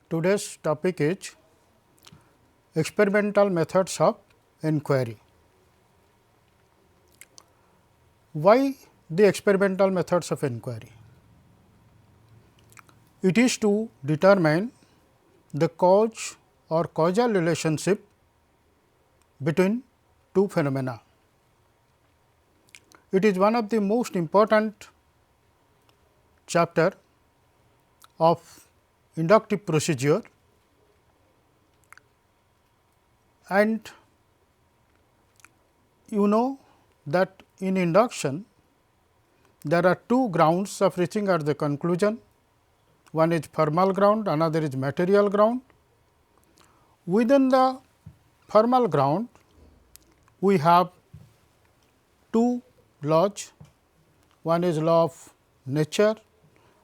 Today's topic is experimental methods of inquiry. Why the experimental methods of inquiry? It is to determine the cause or causal relationship between two phenomena. It is one of the most important chapter of inductive procedure, and you know that in induction there are two grounds of reaching at the conclusion. One is formal ground, another is material ground. Within the formal ground, we have two laws. One is law of nature,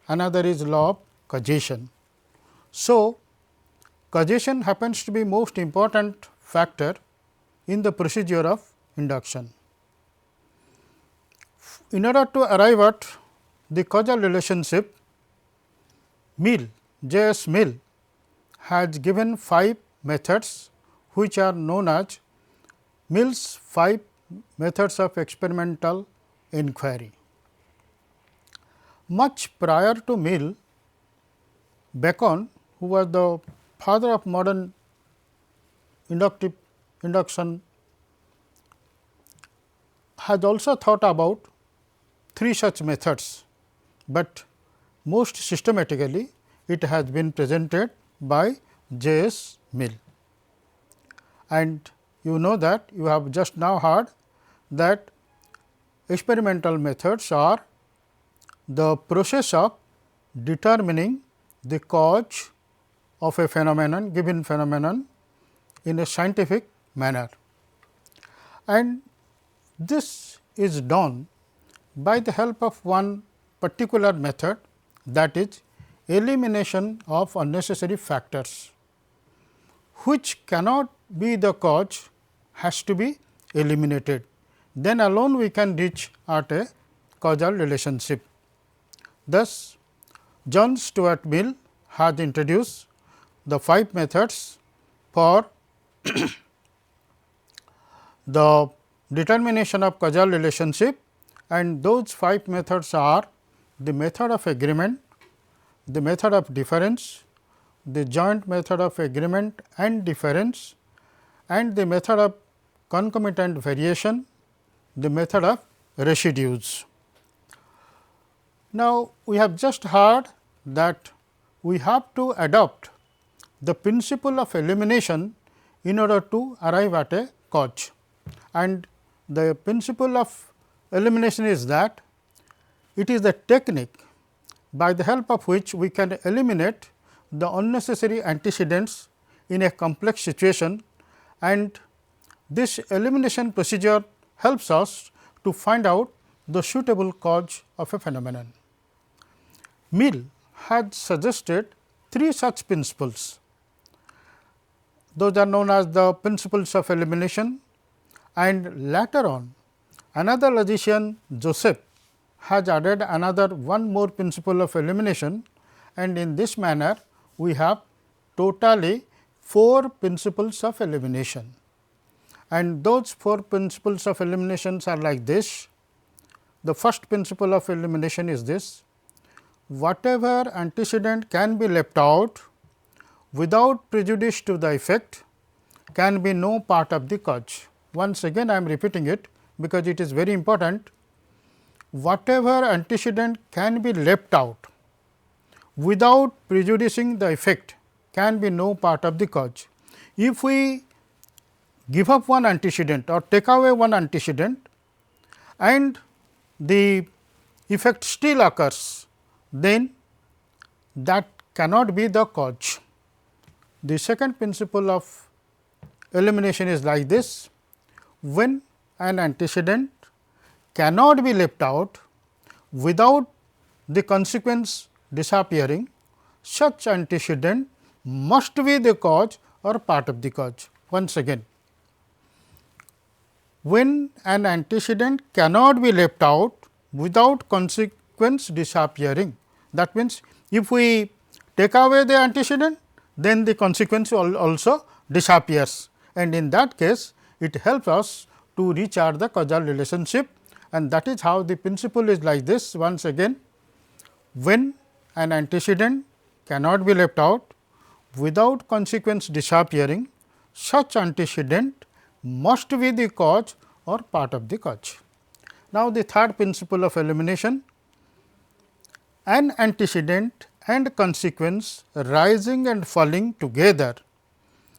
another is law of causation. So, causation happens to be most important factor in the procedure of induction. In order to arrive at the causal relationship, J.S. Mill has given 5 methods which are known as Mill's 5 methods of experimental inquiry. Much prior to Mill, Bacon, who was the father of modern induction, has also thought about 3 such methods, but most systematically it has been presented by J.S. Mill. And you know that you have just now heard that experimental methods are the process of determining the cause of a phenomenon, given phenomenon, in a scientific manner. And this is done by the help of one particular method, that is elimination of unnecessary factors, which cannot be the cause, has to be eliminated. Then alone we can reach at a causal relationship. Thus, John Stuart Mill has introduced the 5 methods for the determination of causal relationship, and those 5 methods are the method of agreement, the method of difference, the joint method of agreement and difference, and the method of concomitant variation, the method of residues. Now, we have just heard that we have to adopt the principle of elimination in order to arrive at a cause, and the principle of elimination is that it is the technique by the help of which we can eliminate the unnecessary antecedents in a complex situation, and this elimination procedure helps us to find out the suitable cause of a phenomenon. Mill had suggested 3 such principles. Those are known as the principles of elimination, and later on another logician, Joseph, has added another one more principle of elimination, and in this manner we have totally 4 principles of elimination. And those 4 principles of eliminations are like this. The first principle of elimination is this: whatever antecedent can be left out without prejudice to the effect can be no part of the cause. Once again I am repeating it, because it is very important. Whatever antecedent can be left out without prejudicing the effect can be no part of the cause. If we give up one antecedent or take away one antecedent and the effect still occurs, then that cannot be the cause. The second principle of elimination is like this: when an antecedent cannot be left out without the consequence disappearing, such antecedent must be the cause or part of the cause. Once again, when an antecedent cannot be left out without consequence disappearing, that means if we take away the antecedent, then the consequence also disappears, and in that case it helps us to recharge the causal relationship, and that is how the principle is like this. Once again, when an antecedent cannot be left out without consequence disappearing, such antecedent must be the cause or part of the cause. Now, the third principle of elimination: an antecedent and consequence rising and falling together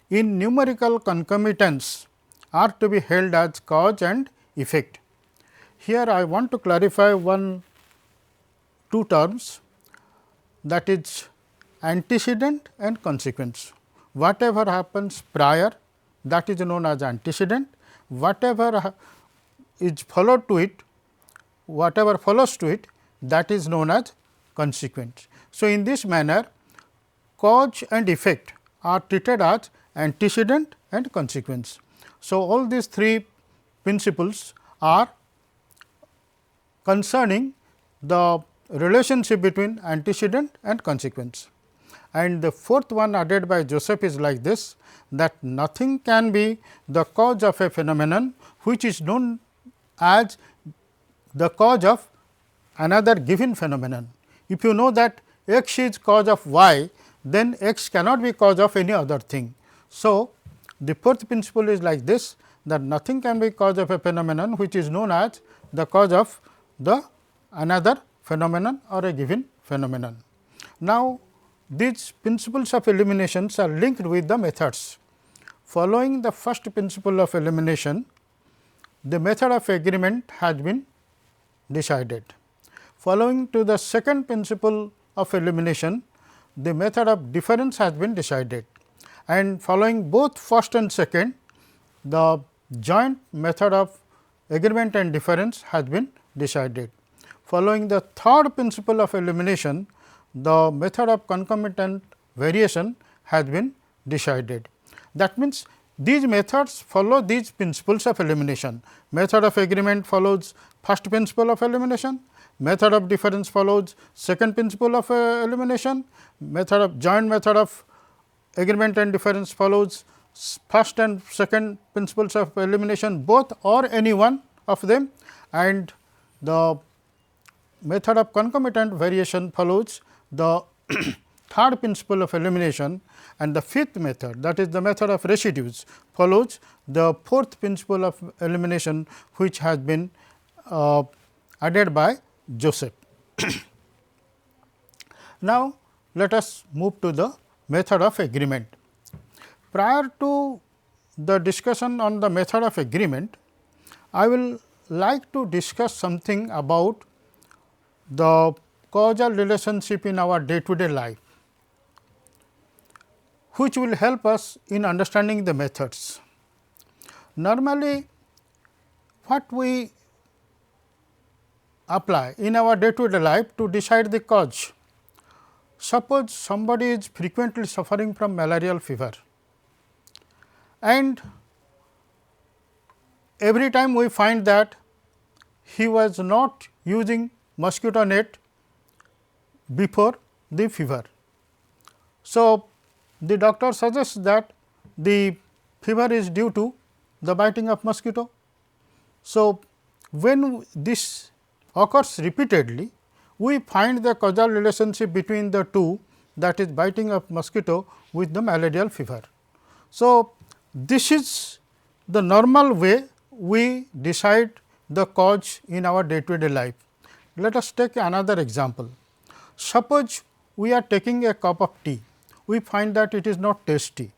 in numerical concomitance are to be held as cause and effect. Here I want to clarify two terms, that is antecedent and consequence. Whatever happens prior, that is known as antecedent. Whatever is followed to it, whatever follows to it, that is known as consequence. So, in this manner cause and effect are treated as antecedent and consequence. So, all these three principles are concerning the relationship between antecedent and consequence. And the fourth one added by Joseph is like this, that nothing can be the cause of a phenomenon which is known as the cause of another given phenomenon. If you know that x is cause of y, then x cannot be cause of any other thing. So, the fourth principle is like this, that nothing can be cause of a phenomenon which is known as the cause of the another phenomenon or a given phenomenon. Now, these principles of eliminations are linked with the methods. Following the first principle of elimination, the method of agreement has been decided. Following to the second principle of elimination, the method of difference has been decided, and following both first and second, the joint method of agreement and difference has been decided. Following the third principle of elimination, the method of concomitant variation has been decided. That means, these methods follow these principles of elimination. Method of agreement follows first principle of elimination, method of difference follows second principle of elimination, joint method of agreement and difference follows first and second principles of elimination, both or any one of them, and the method of concomitant variation follows the third principle of elimination, and the fifth method, that is the method of residues, follows the fourth principle of elimination, which has been added by Joseph. Now, let us move to the method of agreement. Prior to the discussion on the method of agreement, I will like to discuss something about the causal relationship in our day to day life, which will help us in understanding the methods. Normally, what we apply in our day to day life to decide the cause. Suppose somebody is frequently suffering from malarial fever, and every time we find that he was not using mosquito net before the fever. So, the doctor suggests that the fever is due to the biting of mosquito. So, when this occurs repeatedly, we find the causal relationship between the two, that is biting of mosquito with the malarial fever. So, this is the normal way we decide the cause in our day to day life. Let us take another example. Suppose we are taking a cup of tea, we find that it is not tasty,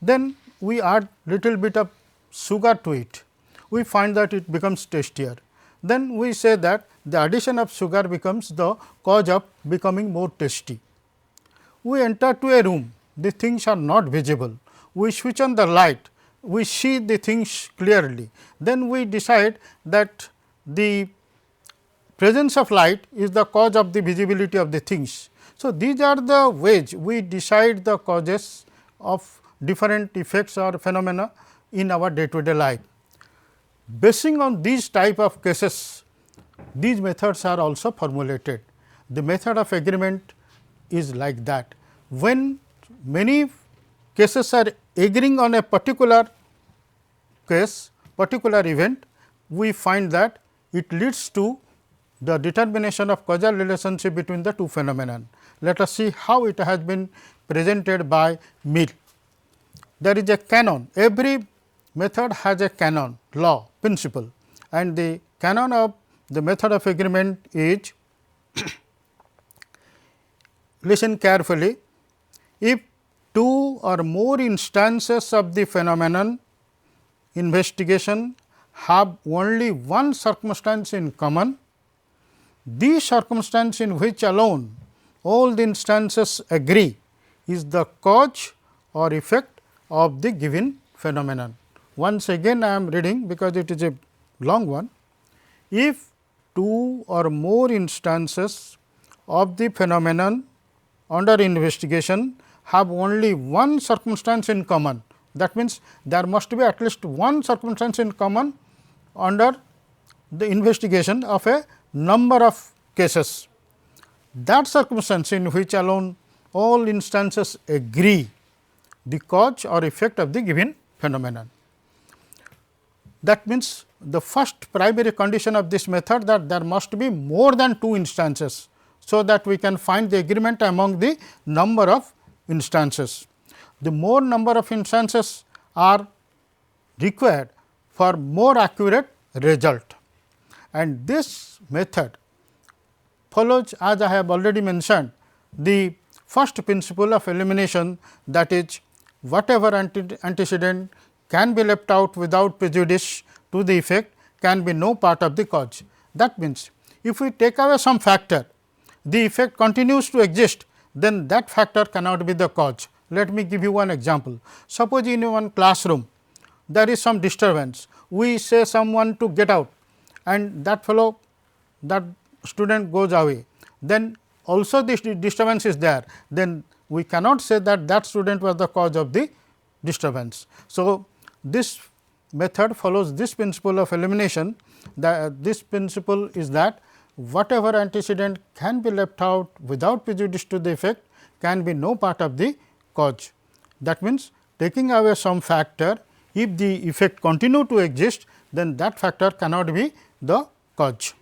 then we add little bit of sugar to it, we find that it becomes tastier. Then we say that the addition of sugar becomes the cause of becoming more tasty. We enter to a room, the things are not visible, we switch on the light, we see the things clearly, then we decide that the presence of light is the cause of the visibility of the things. So, these are the ways we decide the causes of different effects or phenomena in our day to day life. Basing on these type of cases, these methods are also formulated. The method of agreement is like that. When many cases are agreeing on a particular case, particular event, we find that it leads to the determination of causal relationship between the two phenomena. Let us see how it has been presented by Mill. There is a canon, every method has a canon, law, principle, and the canon of the method of agreement is listen carefully, if two or more instances of the phenomenon investigation have only one circumstance in common, the circumstance in which alone all the instances agree is the cause or effect of the given phenomenon. Once again I am reading because it is a long one. If two or more instances of the phenomenon under investigation have only one circumstance in common, that means there must be at least one circumstance in common under the investigation of a number of cases. That circumstance in which alone all instances agree the cause or effect of the given phenomenon. That means, the first primary condition of this method that there must be more than two instances, so that we can find the agreement among the number of instances. The more number of instances are required for more accurate result, and this method follows, as I have already mentioned, the first principle of elimination, that is, whatever antecedent can be left out without prejudice to the effect can be no part of the cause. That means, if we take away some factor, the effect continues to exist, then that factor cannot be the cause. Let me give you one example. Suppose in one classroom there is some disturbance, we say someone to get out and that fellow, that student goes away, then also this disturbance is there, then we cannot say that that student was the cause of the disturbance. So, this method follows this principle of elimination. This principle is that whatever antecedent can be left out without prejudice to the effect can be no part of the cause. That means, taking away some factor, if the effect continue to exist, then that factor cannot be the cause.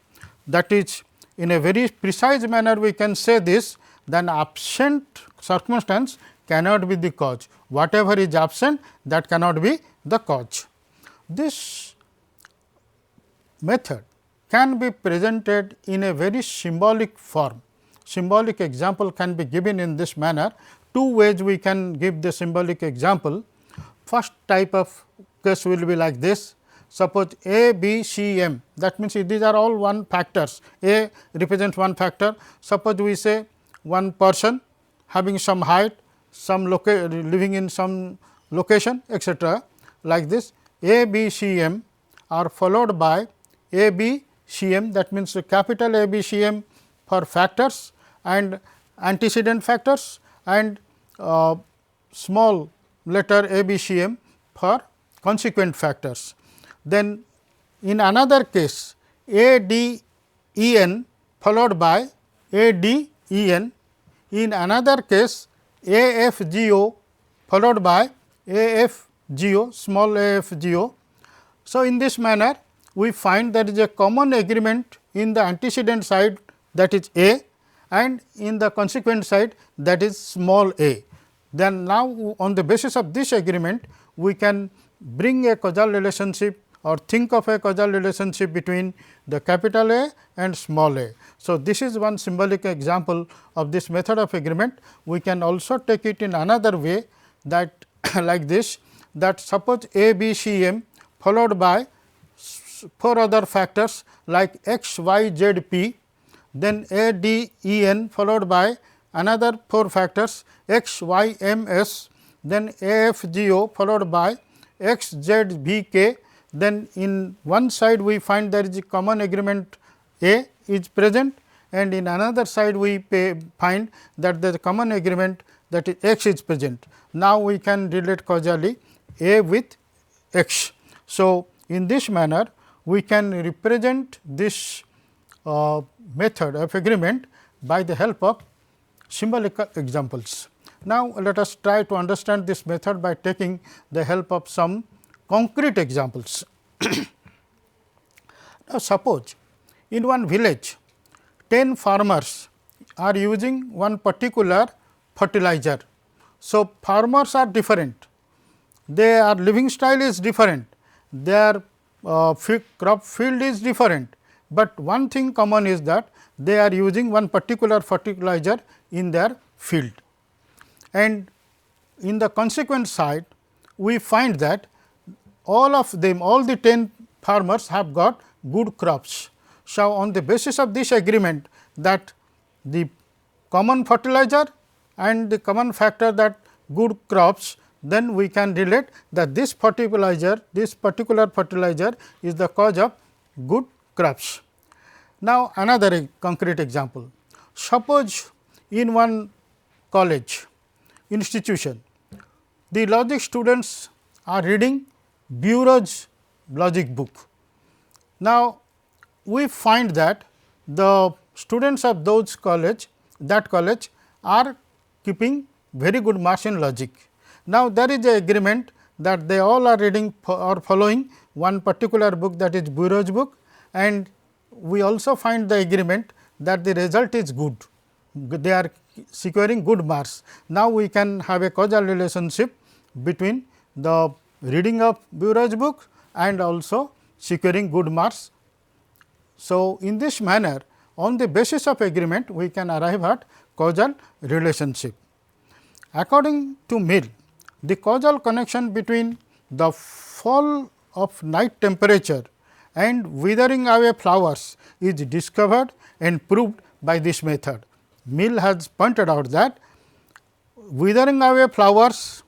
That is, in a very precise manner we can say this, then absent circumstance cannot be the cause. Whatever is absent, that cannot be the cause. This method can be presented in a very symbolic form. Symbolic example can be given in this manner. Two ways we can give the symbolic example. First type of case will be like this. Suppose A, B, C, M, that means these are all one factors. A represents one factor. Suppose we say one person having some height, some living in some location, etc. Like this, A, B, C, M are followed by A, B, C, M, that means capital A, B, C, M for factors and antecedent factors, and small letter A, B, C, M for consequent factors. Then in another case, A, D, E, N followed by A, D, E, N. In another case, A, F, G, O followed by A, F, G, O, small a, f, g, o. So, in this manner we find there is a common agreement in the antecedent side, that is A, and in the consequent side, that is small a. Then now, on the basis of this agreement, we can bring a causal relationship or think of a causal relationship between the capital A and small a. So, this is one symbolic example of this method of agreement. We can also take it in another way, that like this, that suppose A, B, C, M followed by 4 other factors like x, y, z, p, then A, D, E, N followed by another 4 factors x, y, m, s, then A, F, G, O followed by x, z, v, k. Then in one side we find there is a common agreement A is present, and in another side we find that the common agreement, that is x is present. Now, we can relate causally A with x. So, in this manner we can represent this method of agreement by the help of symbolic examples. Now, let us try to understand this method by taking the help of some concrete examples. Now, suppose in one village 10 farmers are using one particular fertilizer. So, farmers are different, their living style is different, their crop field is different, but one thing common is that they are using one particular fertilizer in their field. And in the consequent side, we find that all of them, all the 10 farmers have got good crops. So, on the basis of this agreement that the common fertilizer and the common factor that good crops, then we can relate that this particular fertilizer is the cause of good crops. Now, another concrete example. Suppose in one college institution, the logic students are reading Bureau's logic book. Now, we find that the students of that college are keeping very good marks in logic. Now, there is a agreement that they all are reading or following one particular book, that is Bureau's book, and we also find the agreement that the result is good, they are securing good marks. Now, we can have a causal relationship between the reading of Bureau's book and also securing good marks. So, in this manner, on the basis of agreement, we can arrive at causal relationship. According to Mill, the causal connection between the fall of night temperature and withering away flowers is discovered and proved by this method. Mill has pointed out that withering away flowers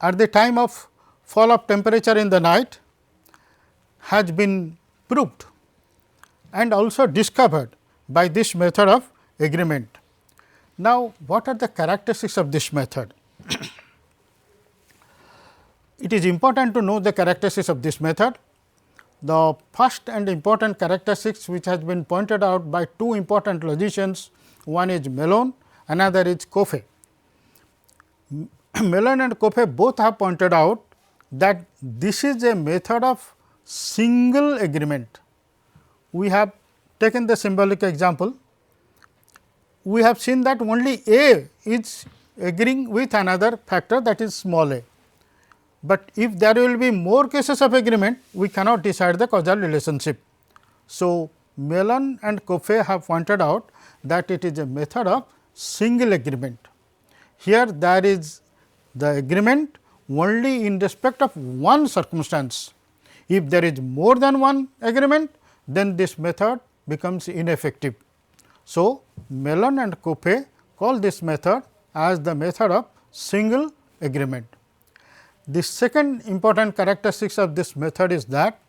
at the time of fall of temperature in the night has been proved and also discovered by this method of agreement. Now, what are the characteristics of this method? It is important to know the characteristics of this method. The first and important characteristics which has been pointed out by two important logicians, one is Mellon, another is Coffey. Mellon and Coffey both have pointed out that this is a method of single agreement. We have taken the symbolic example. We have seen that only A is agreeing with another factor, that is small a. But if there will be more cases of agreement, we cannot decide the causal relationship. So, Mellon and Coffey have pointed out that it is a method of single agreement. Here there is the agreement only in respect of one circumstance. If there is more than one agreement, then this method becomes ineffective. So, Mellon and Coffey call this method as the method of single agreement. The second important characteristics of this method is that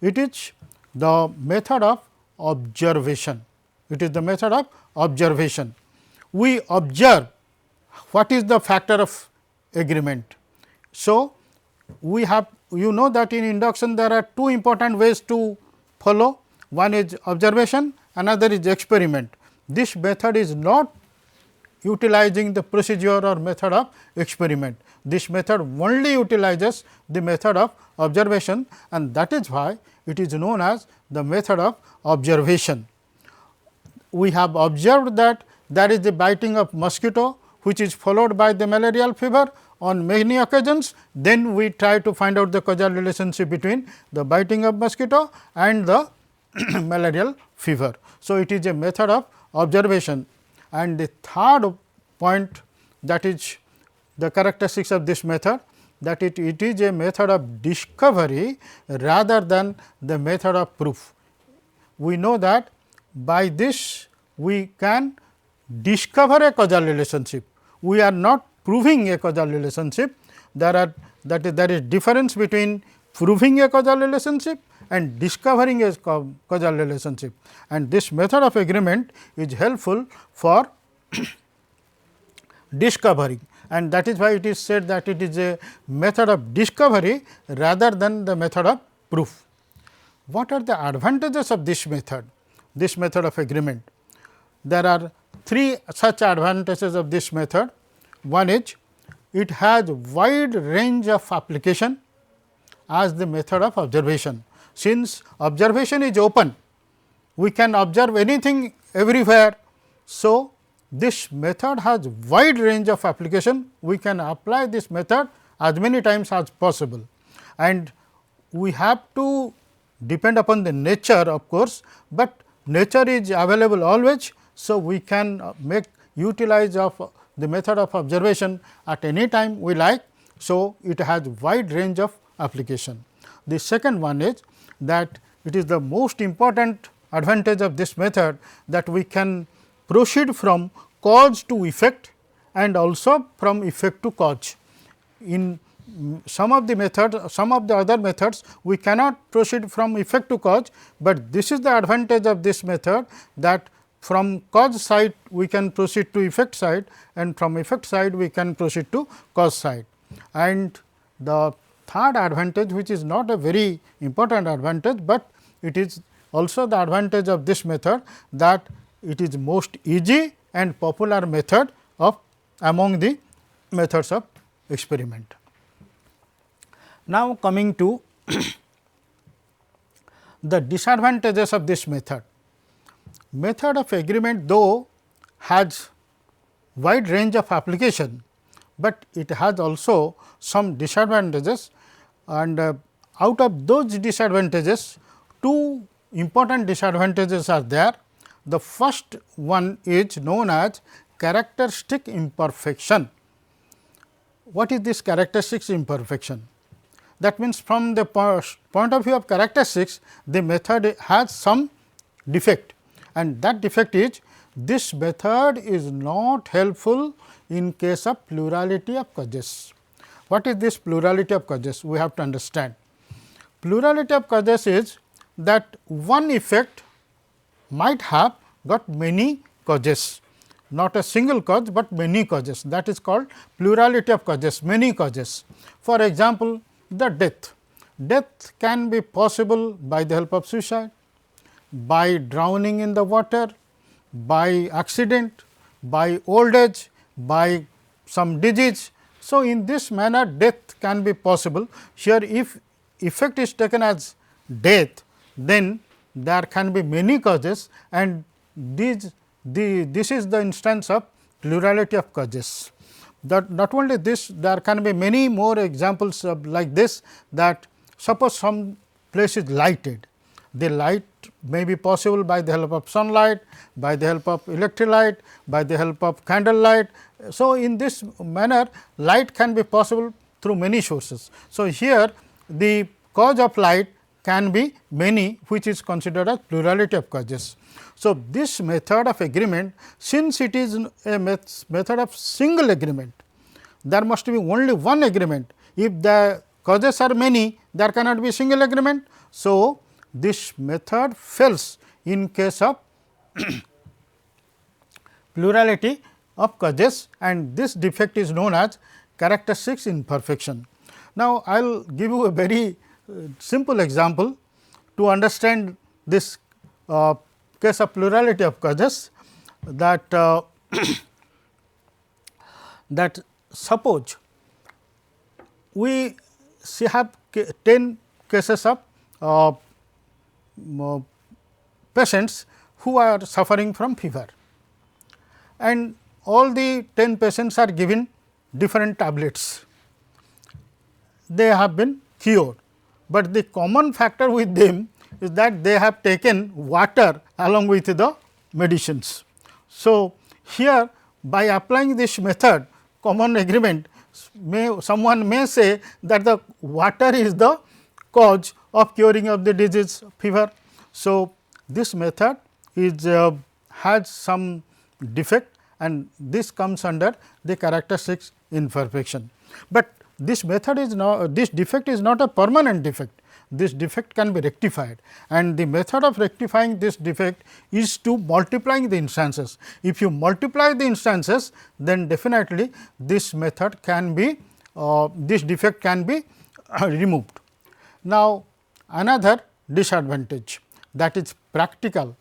it is the method of observation. It is the method of observation. We observe what is the factor of agreement. So, we have, you know that in induction there are two important ways to follow, one is observation, another is experiment. This method is not utilizing the procedure or method of experiment. This method only utilizes the method of observation, and that is why it is known as the method of observation. We have observed that there is the biting of mosquito, which is followed by the malarial fever on many occasions. Then we try to find out the causal relationship between the biting of mosquito and the malarial fever. So, it is a method of observation. And the third point, that is the characteristics of this method, that it is a method of discovery rather than the method of proof. We know that by this we can discover a causal relationship. We are not proving a causal relationship. There is difference between proving a causal relationship and discovering a causal relationship, and this method of agreement is helpful for discovering, and that is why it is said that it is a method of discovery rather than the method of proof. What are the advantages of this method of agreement? There are three such advantages of this method. One is it has wide range of application as the method of observation. Since observation is open, we can observe anything everywhere. So, this method has wide range of application. We can apply this method as many times as possible, and we have to depend upon the nature of course, but nature is available always. So, we can make utilize of the method of observation at any time we like. So, it has wide range of application. The second one is that it is the most important advantage of this method, that we can proceed from cause to effect and also from effect to cause. In some of the other methods we cannot proceed from effect to cause, but this is the advantage of this method, that from cause side we can proceed to effect side, and from effect side we can proceed to cause side. And the third advantage, which is not a very important advantage, but it is also the advantage of this method, that it is most easy and popular method of among the methods of experiment. Now, coming to the disadvantages of this method. Method of agreement though has wide range of application, but it has also some disadvantages, and out of those disadvantages, two important disadvantages are there. The first one is known as characteristic imperfection. What is this characteristic imperfection? That means, from the point of view of characteristics, the method has some defect, and that defect is this method is not helpful in case of plurality of causes. What is this plurality of causes? We have to understand. Plurality of causes is that one effect might have got many causes, not a single cause, but many causes. That is called plurality of causes, many causes. For example, the death. Death can be possible by the help of suicide, by drowning in the water, by accident, by old age, by some disease. So, in this manner death can be possible. Here if effect is taken as death, then there can be many causes, and this is the instance of plurality of causes. That not only this, there can be many more examples of like this, that suppose some place is lighted. The light may be possible by the help of sunlight, by the help of electric light, by the help of candle light. So, in this manner light can be possible through many sources. So, here the cause of light can be many, which is considered as plurality of causes. So, this method of agreement, since it is a method of single agreement, there must be only one agreement. If the causes are many, there cannot be single agreement. So, this method fails in case of plurality of causes, and this defect is known as characteristic imperfection. Now, I will give you a very simple example to understand this case of plurality of causes, that that suppose we have 10 cases of patients who are suffering from fever, and all the 10 patients are given different tablets. They have been cured, but the common factor with them is that they have taken water along with the medicines. So, here by applying this method, common agreement, someone may say that the water is the cause of curing of the disease fever. So, this method is has some defect, and this comes under the characteristic imperfection. But this method is not, this defect is not a permanent defect. This defect can be rectified, and the method of rectifying this defect is to multiplying the instances. If you multiply the instances, then definitely this method can be this defect can be removed. Now, another disadvantage, that is practical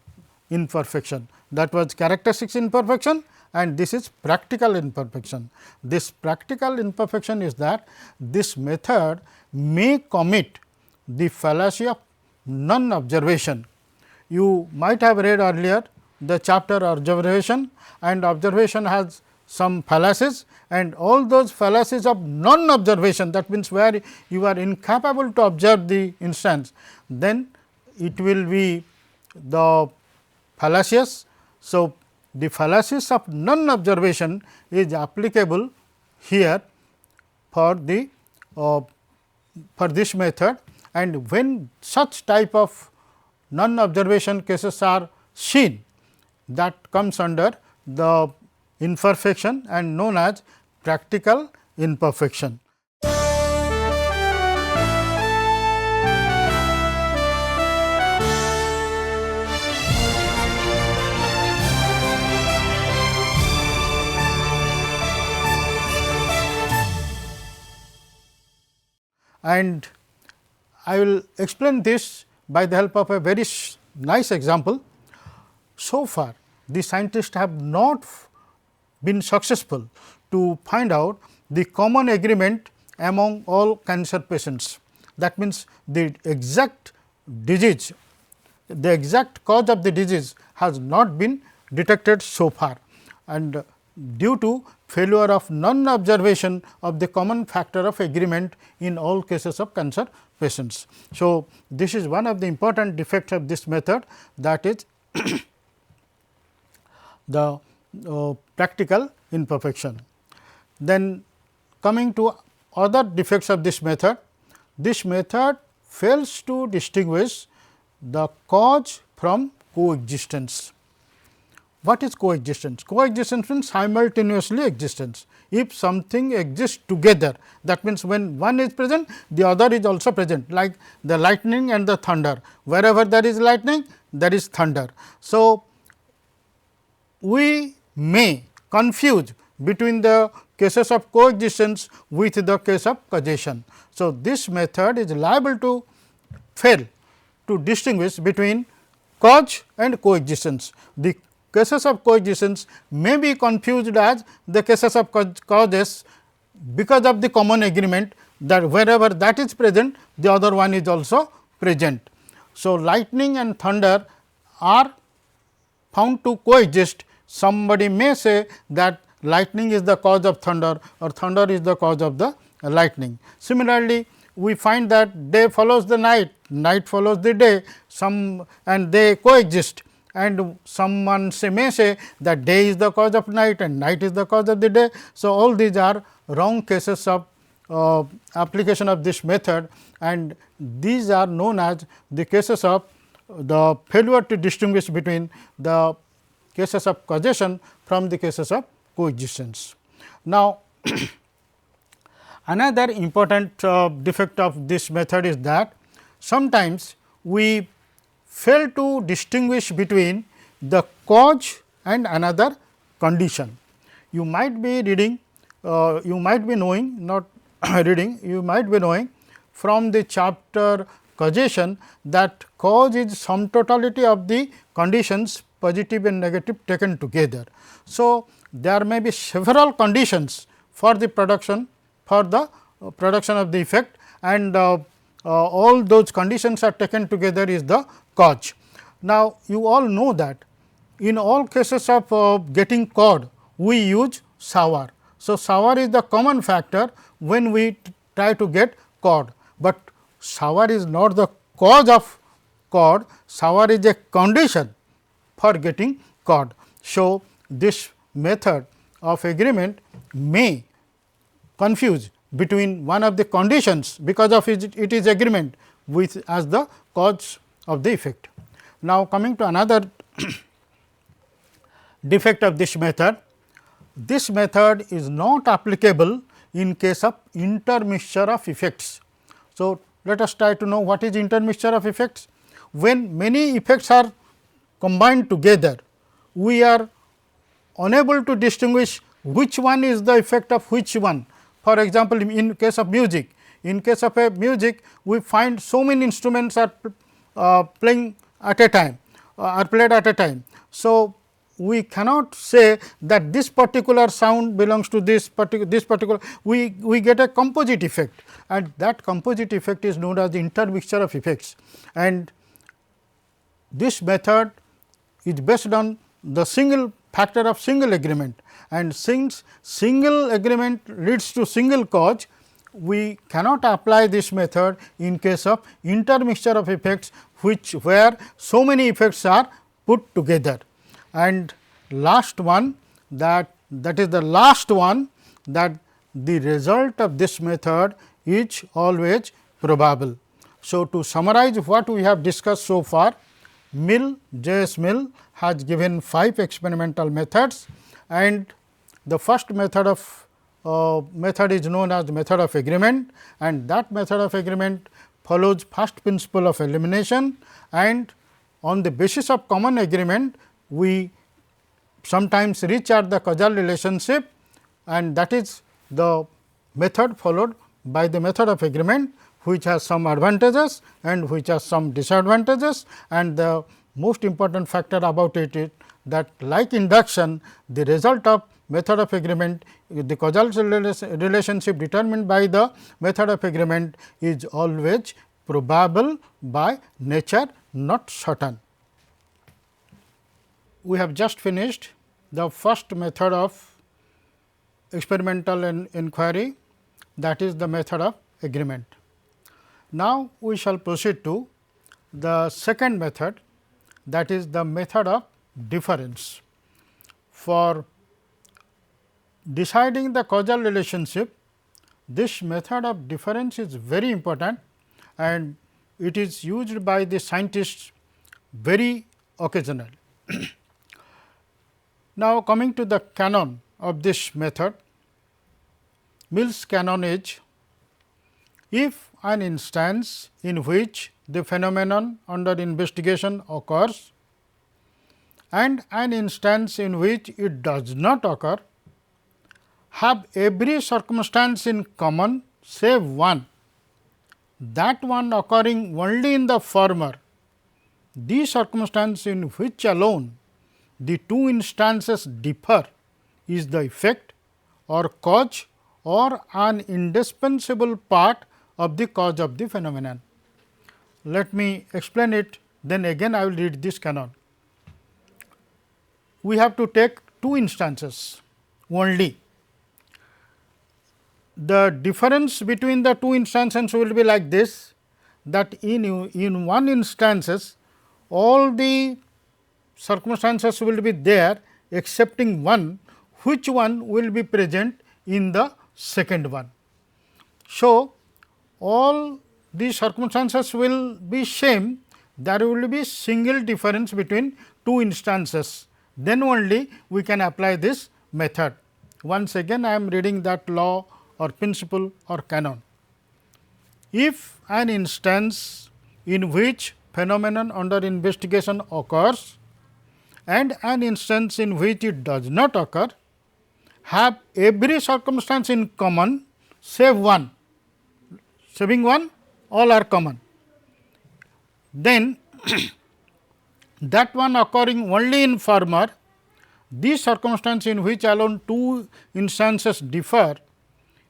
imperfection. that was characteristics imperfection, and this is practical imperfection. This practical imperfection is that this method may commit the fallacy of non-observation. You might have read earlier the chapter observation, and observation has some fallacies, and all those fallacies of non-observation, that means where you are incapable to observe the instance, then it will be the fallacious. So, the fallacies of non-observation is applicable here for the for this method, and when such type of non-observation cases are seen, that comes under the imperfection and known as practical imperfection. And I will explain this by the help of a very nice example. So far, the scientists have not been successful to find out the common agreement among all cancer patients. That means, the exact disease, the exact cause of the disease has not been detected so far, and due to failure of non-observation of the common factor of agreement in all cases of cancer patients. So, this is one of the important defects of this method, that is the practical imperfection. Then coming to other defects of this method fails to distinguish the cause from coexistence. What is coexistence? Coexistence means simultaneously existence. If something exists together, that means when one is present, the other is also present, like the lightning and the thunder. Wherever there is lightning, there is thunder. So, we may confuse between the cases of coexistence with the case of causation. So, this method is liable to fail to distinguish between cause and coexistence. The cases of coexistence may be confused as the cases of causes because of the common agreement that wherever that is present, the other one is also present. So, lightning and thunder are found to coexist. Somebody may say that lightning is the cause of thunder, or thunder is the cause of the lightning. Similarly, we find that day follows the night, night follows the day, and they coexist, and someone may say that day is the cause of night and night is the cause of the day. So, all these are wrong cases of application of this method, and these are known as the cases of the failure to distinguish between the cases of causation from the cases of coexistence. Now, another important defect of this method is that sometimes we fail to distinguish between the cause and another condition. You might be reading, you might be knowing, not reading, you might be knowing from the chapter causation that cause is sum totality of the conditions positive and negative taken together. So, there may be several conditions for the production of the effect, and all those conditions are taken together is the cause. Now, you all know that in all cases of getting cod, we use sour. So, sour is the common factor when we try to get cod, but sour is not the cause of cod, sour is a condition for getting cod. So, this method of agreement may confuse between one of the conditions because of it is agreement with as the cause of the effect. Now, coming to another defect of this method is not applicable in case of intermixture of effects. So, let us try to know what is intermixture of effects. When many effects are combined together, we are unable to distinguish which one is the effect of which one. For example, in case of music, we find so many instruments are playing at a time, are played at a time. So, we cannot say that this particular sound belongs to this particular, we get a composite effect, and that composite effect is known as the intermixture of effects. And this method is based on the single factor of single agreement, and since single agreement leads to single cause, we cannot apply this method in case of intermixture of effects, where so many effects are put together. And last one, that is the last one, that the result of this method is always probable. So, to summarize what we have discussed so far, J.S. Mill has given 5 experimental methods, and the first method is known as method of agreement, and that method of agreement follows first principle of elimination, and on the basis of common agreement we sometimes reach at the causal relationship, and that is the method followed by the method of agreement, which has some advantages and which has some disadvantages. And the most important factor about it is that, like induction, the result of method of agreement, the causal relationship determined by the method of agreement is always probable by nature, not certain. We have just finished the first method of experimental inquiry, that is the method of agreement. Now, we shall proceed to the second method, that is the method of difference. For deciding the causal relationship, this method of difference is very important, and it is used by the scientists very occasionally. Now, coming to the canon of this method, Mill's canon is, if an instance in which the phenomenon under investigation occurs and an instance in which it does not occur have every circumstance in common save one, that one occurring only in the former, the circumstance in which alone the two instances differ is the effect or cause or an indispensable part of the cause of the phenomenon. Let me explain it, then again I will read this canon. We have to take two instances only. The difference between the two instances will be like this, that in one instances all the circumstances will be there excepting one, which one will be present in the second one. So, all the circumstances will be same, there will be single difference between two instances, then only we can apply this method. Once again I am reading that law or principle or canon. If an instance in which phenomenon under investigation occurs and an instance in which it does not occur have every circumstance in common save one, saving one, all are common, then that one occurring only in former, the circumstance in which alone two instances differ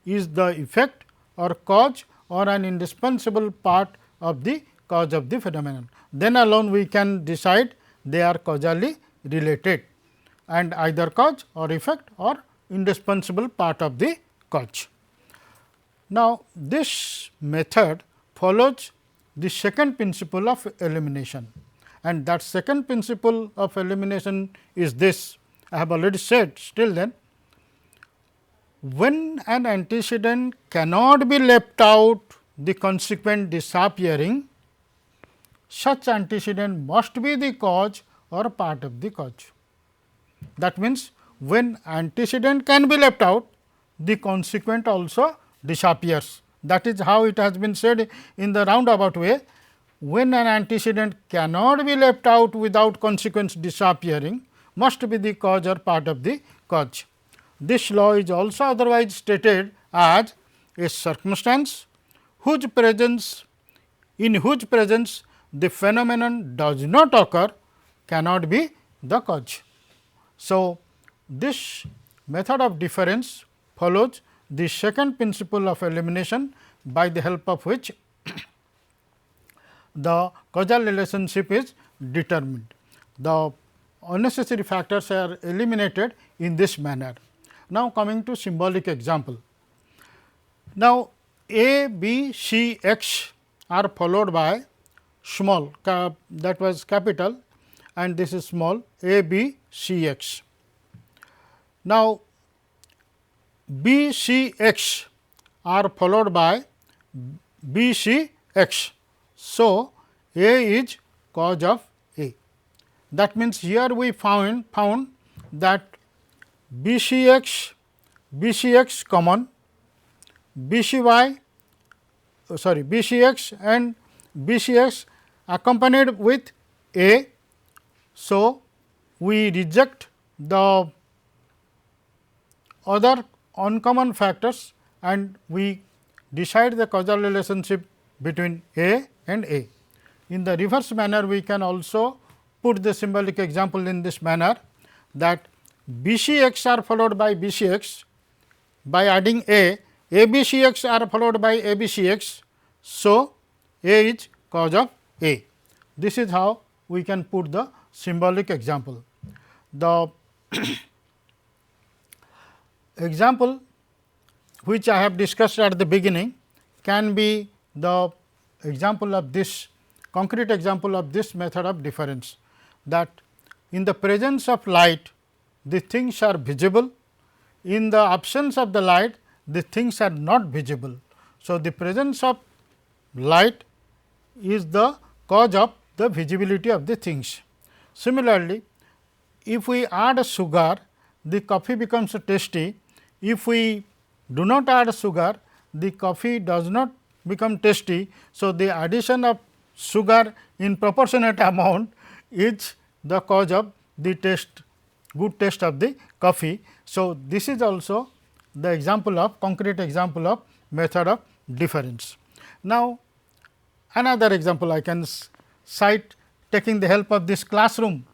is the effect or cause or an indispensable part of the cause of the phenomenon. Then alone we can decide they are causally related, and either cause or effect or indispensable part of the cause. Now, this method follows the second principle of elimination, and that second principle of elimination is this. I have already said, still then, when an antecedent cannot be left out, the consequent disappearing, such antecedent must be the cause or part of the cause. That means, when antecedent can be left out, the consequent also disappears. That is how it has been said in the roundabout way. When an antecedent cannot be left out without consequence disappearing, must be the cause or part of the cause. This law is also otherwise stated as a circumstance in whose presence the phenomenon does not occur cannot be the cause. So, this method of difference follows the second principle of elimination, by the help of which the causal relationship is determined. The unnecessary factors are eliminated in this manner. Now, coming to symbolic example. Now, A, B, C, X are followed by small, that was capital, and this is small A, B, C, X. Now, B, C, X are followed by B, C, X. So, A is cause of A. That means, here we found that BCX common, BCY BCX and BCX accompanied with A. So, we reject the other uncommon factors and we decide the causal relationship between A and A. In the reverse manner, we can also put the symbolic example in this manner, that BCX are followed by BCX, by adding A, ABCX are followed by ABCX. So, A is cause of A. This is how we can put the symbolic example. The example which I have discussed at the beginning can be the example of this concrete example of this method of difference, that in the presence of light the things are visible, in the absence of the light the things are not visible. So, the presence of light is the cause of the visibility of the things. Similarly, if we add sugar, the coffee becomes tasty. If we do not add sugar, the coffee does not become tasty. So, the addition of sugar in proportionate amount is the cause of the taste, good taste of the coffee. So, this is also the example of concrete example of method of difference. Now, another example I can cite, taking the help of this classroom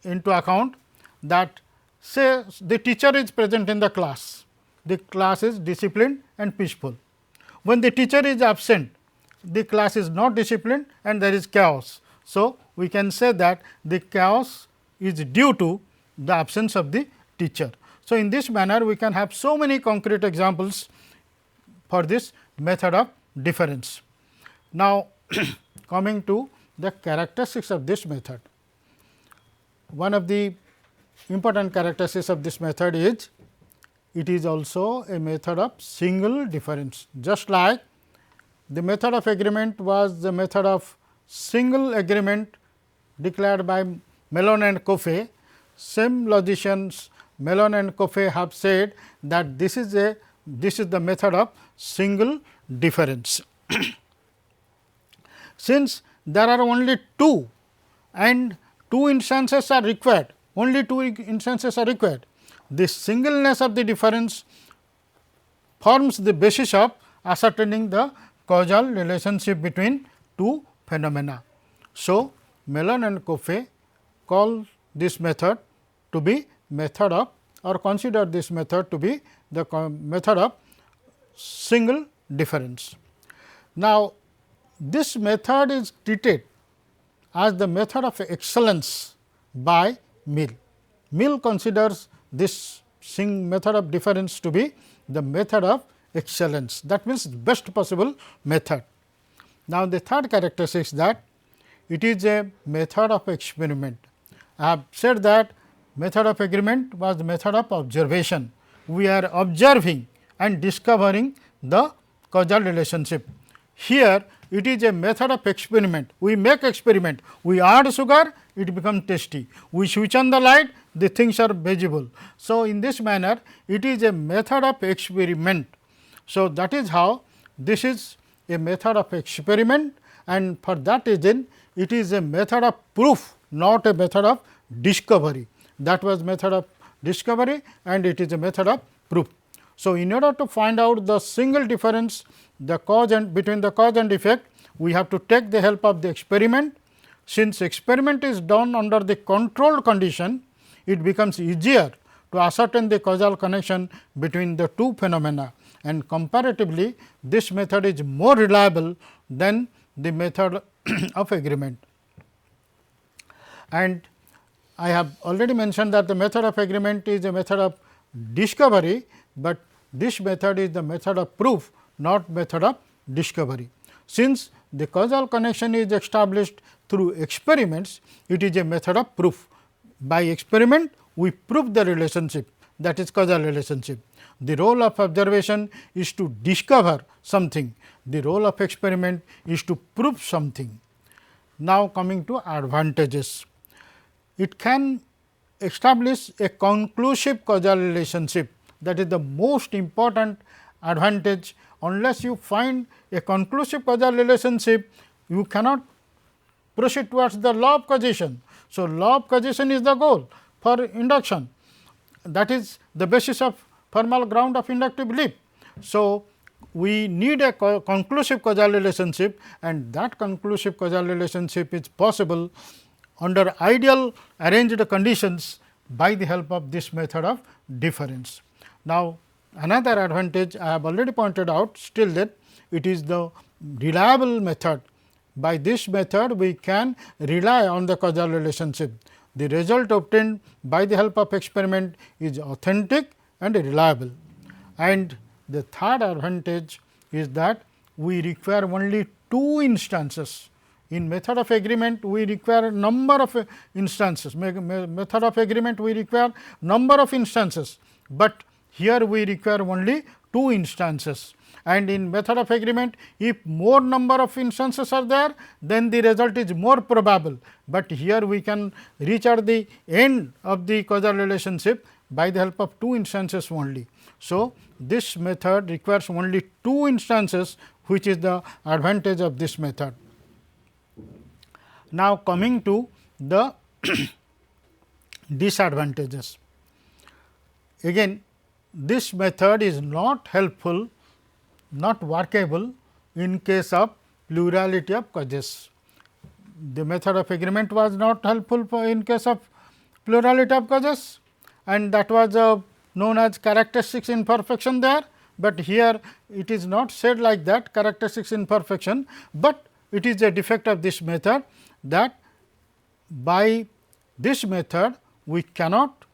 into account, that say the teacher is present in the class is disciplined and peaceful. When the teacher is absent, the class is not disciplined and there is chaos. So, we can say that the chaos is due to the absence of the teacher. So, in this manner we can have so many concrete examples for this method of difference. Now, coming to the characteristics of this method. One of the important characteristics of this method is it is also a method of single difference. Just like the method of agreement was the method of single agreement declared by Mellon and Coffey, same logicians Mellon and Coffey have said that this is the method of single difference. Since there are only two and two instances are required, only two instances are required, the singleness of the difference forms the basis of ascertaining the causal relationship between two phenomena. So, Mellon and Coffey call this method to be method of, or consider this method to be the method of single difference. Now, this method is treated as the method of excellence by Mill. Mill considers this method of difference to be the method of excellence, that means best possible method. Now, the third characteristic is that it is a method of experiment. I have said that method of agreement was the method of observation. We are observing and discovering the causal relationship. Here it is a method of experiment. We make experiment, we add sugar, it becomes tasty. We switch on the light, the things are visible. So, in this manner it is a method of experiment. So, that is how this is a method of experiment, and for that reason it is a method of proof, not a method of discovery. That was method of discovery and it is a method of proof. So, in order to find out the single difference, the cause and between the cause and effect, we have to take the help of the experiment. Since experiment is done under the controlled condition, it becomes easier to ascertain the causal connection between the two phenomena, and comparatively this method is more reliable than the method of agreement. And I have already mentioned that the method of agreement is a method of discovery, but this method is the method of proof, not method of discovery. Since the causal connection is established through experiments, it is a method of proof. By experiment, we prove the relationship, that is causal relationship. The role of observation is to discover something, the role of experiment is to prove something. Now, coming to advantages. It can establish a conclusive causal relationship, that is the most important advantage. Unless you find a conclusive causal relationship, you cannot proceed towards the law of causation. So, law of causation is the goal for induction, that is the basis of formal ground of inductive belief. So, we need a conclusive causal relationship, and that conclusive causal relationship is possible under ideal arranged conditions by the help of this method of difference. Now, another advantage I have already pointed out, still that it is the reliable method. By this method we can rely on the causal relationship. The result obtained by the help of experiment is authentic and reliable. And the third advantage is that we require only two instances. In method of agreement, we require number of instances. Method of agreement, we require number of instances, but here we require only two instances. And in method of agreement, if more number of instances are there, then the result is more probable, but here we can reach at the end of the causal relationship by the help of two instances only. So, this method requires only two instances, which is the advantage of this method. Now, coming to the disadvantages. Again, this method is not helpful, not workable in case of plurality of causes. The method of agreement was not helpful in case of plurality of causes, and that was known as characteristics imperfection there, but here it is not said like that, characteristics imperfection, but it is a defect of this method, that by this method we cannot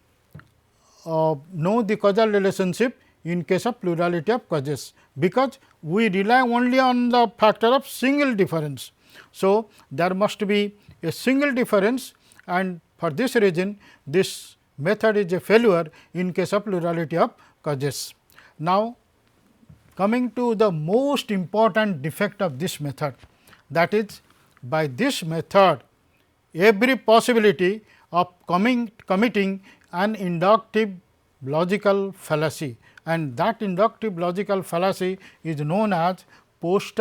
know the causal relationship in case of plurality of causes, because we rely only on the factor of single difference. So, there must be a single difference, and for this reason this method is a failure in case of plurality of causes. Now, coming to the most important defect of this method, that is, by this method every possibility of committing an inductive logical fallacy, and that inductive logical fallacy is known as post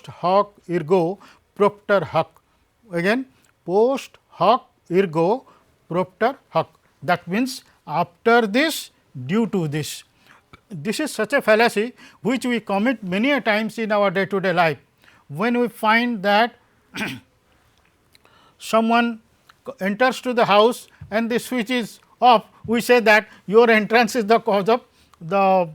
hoc ergo propter hoc. Again, post hoc ergo propter hoc, that means after this, due to this. This is such a fallacy which we commit many a times in our day to day life. When we find that someone enters to the house and the switch is off, we say that your entrance is the cause of the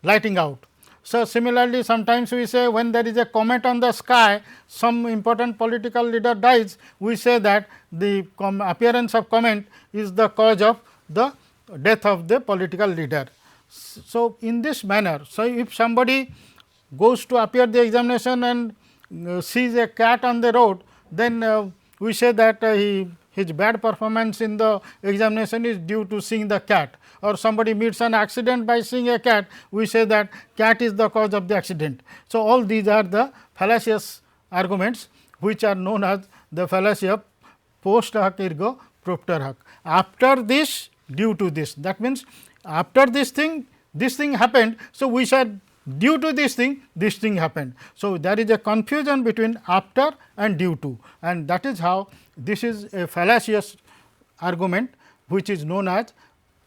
lighting out. So, similarly, sometimes we say when there is a comet on the sky, some important political leader dies, we say that the appearance of comet is the cause of the death of the political leader. So, in this manner, so if somebody goes to appear the examination and sees a cat on the road, then we say that his bad performance in the examination is due to seeing the cat, or somebody meets an accident by seeing a cat, we say that cat is the cause of the accident. So, all these are the fallacious arguments which are known as the fallacy of post hoc ergo propter hoc. After this, due to this, that means after this thing happened. So, we said due to this thing happened. So, there is a confusion between after and due to, and that is how this is a fallacious argument which is known as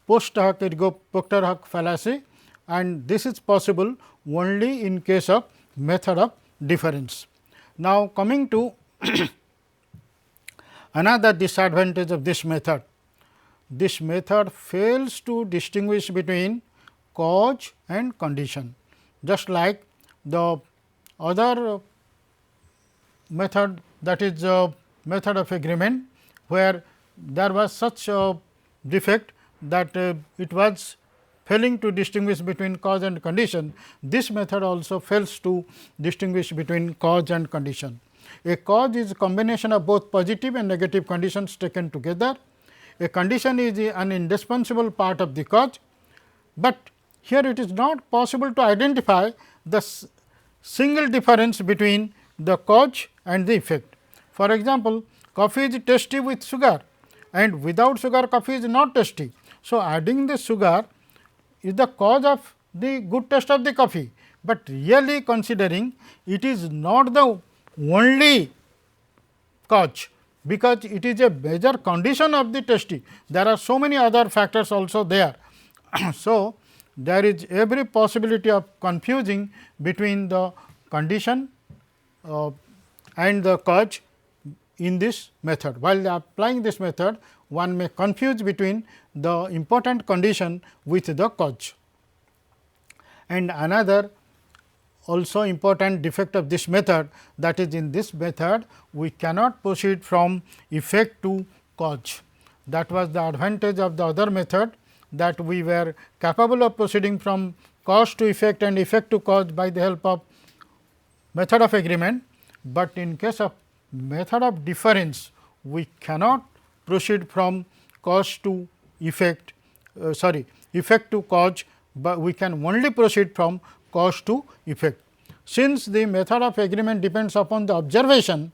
post hoc ergo propter hoc fallacy, and this is possible only in case of method of difference. Now, coming to another disadvantage of this method, this method fails to distinguish between cause and condition, just like the other method, that is method of agreement, where there was such a defect that it was failing to distinguish between cause and condition. This method also fails to distinguish between cause and condition. A cause is a combination of both positive and negative conditions taken together. A condition is an indispensable part of the cause, but here it is not possible to identify the single difference between the cause and the effect. For example, coffee is tasty with sugar, and without sugar coffee is not tasty. So, adding the sugar is the cause of the good taste of the coffee, but really considering it is not the only cause, because it is a major condition of the tasty. There are so many other factors also there. So, there is every possibility of confusing between the condition and the cause in this method. While applying this method, one may confuse between the important condition with the cause. And another also important defect of this method, that is, in this method we cannot proceed from effect to cause. That was the advantage of the other method, that we were capable of proceeding from cause to effect and effect to cause by the help of method of agreement, but in case of method of difference we cannot proceed from cause to effect, effect to cause, but we can only proceed from cause to effect. Since the method of agreement depends upon the observation,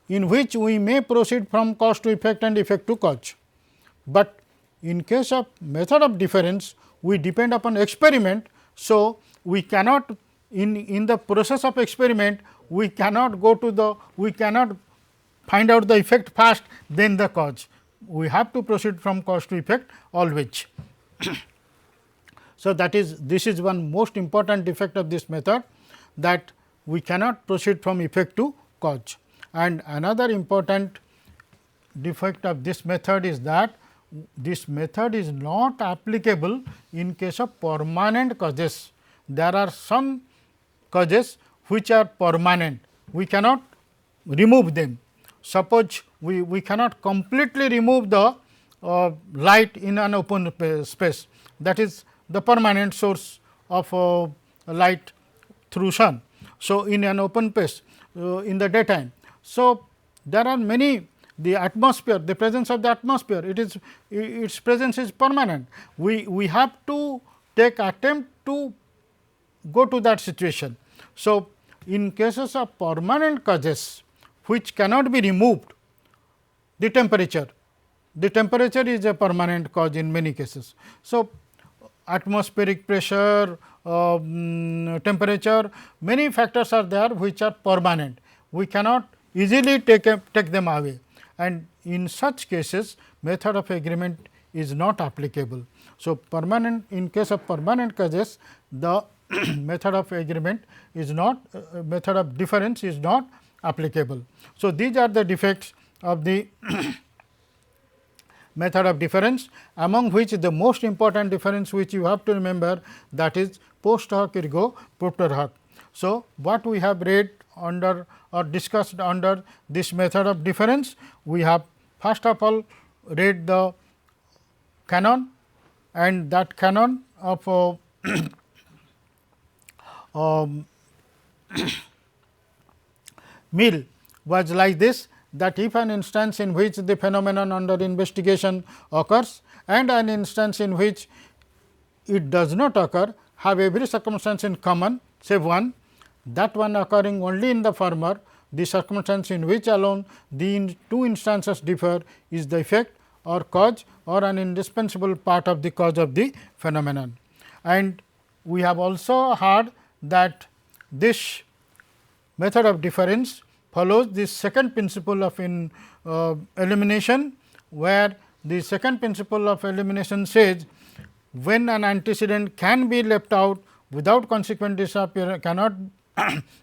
in which we may proceed from cause to effect and effect to cause, but in case of method of difference we depend upon experiment. So, we cannot in the process of experiment we cannot go to the, we cannot find out the effect first then the cause, we have to proceed from cause to effect always. So, that is, this is one most important defect of this method, that we cannot proceed from effect to cause. And another important defect of this method is that this method is not applicable in case of permanent causes. There are some causes which are permanent, we cannot remove them. Suppose we cannot completely remove the light in an open space, that is the permanent source of light through sun. So, in an open space in the daytime. So, there are many, the atmosphere, the presence of the atmosphere, it is, its presence is permanent. We have to take attempt to go to that situation. So, in cases of permanent causes which cannot be removed, the temperature is a permanent cause in many cases. So, atmospheric pressure, temperature, many factors are there which are permanent, we cannot easily take them away, and in such cases method of agreement is not applicable. So, permanent, in case of permanent causes the method of agreement is not, method of difference is not applicable. So, these are the defects of the method of difference, among which the most important difference which you have to remember, that is post hoc ergo propter hoc. So, what we have read under or discussed under this method of difference, we have first of all read the canon, and that canon of Mill was like this, that if an instance in which the phenomenon under investigation occurs and an instance in which it does not occur have every circumstance in common save one, that one occurring only in the former, the circumstance in which alone the two instances differ is the effect or cause or an indispensable part of the cause of the phenomenon. And we have also heard that this method of difference follows the second principle of elimination, where the second principle of elimination says, when an antecedent can be left out without consequent disappearing, cannot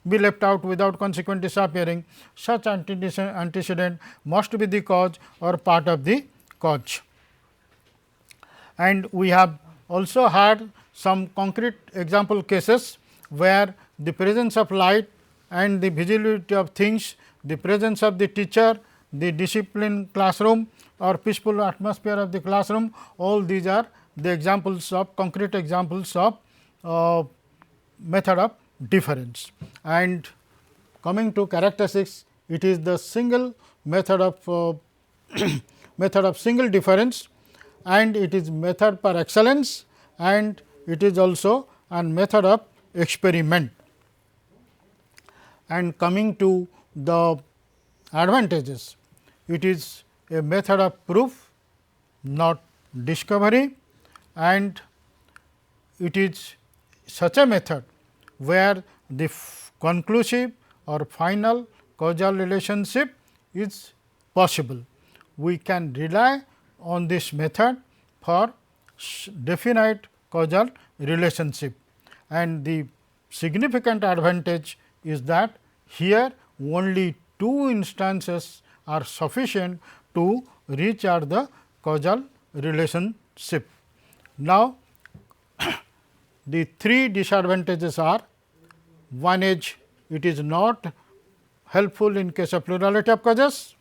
be left out without consequent disappearing, such antecedent must be the cause or part of the cause. And we have also had some concrete example cases where the presence of light and the visibility of things, the presence of the teacher, the disciplined classroom or peaceful atmosphere of the classroom, all these are the examples of concrete examples of method of difference. And coming to characteristics, it is the single method of method of single difference, and it is method per excellence, and it is also a method of experiment. And coming to the advantages, it is a method of proof, not discovery, and it is such a method where the conclusive or final causal relationship is possible. We can rely on this method for definite causal relationship, and the significant advantage is that here only two instances are sufficient to reach out the causal relationship. Now, the three disadvantages are: one is it is not helpful in case of plurality of causes,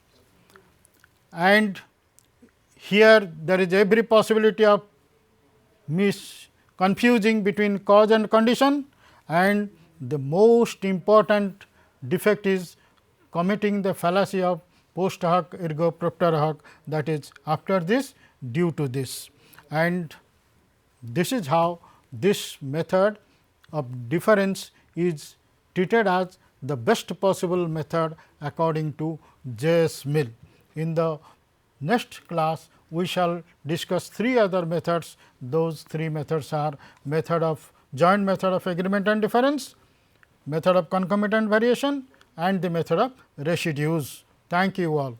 and here there is every possibility of confusing between cause and condition, and the most important defect is committing the fallacy of post hoc ergo propter hoc, that is after this, due to this. And this is how this method of difference is treated as the best possible method according to J.S. Mill. In the next class, we shall discuss three other methods. Those three methods are method of joint method of agreement and difference, method of concomitant variation, and the method of residues. Thank you all.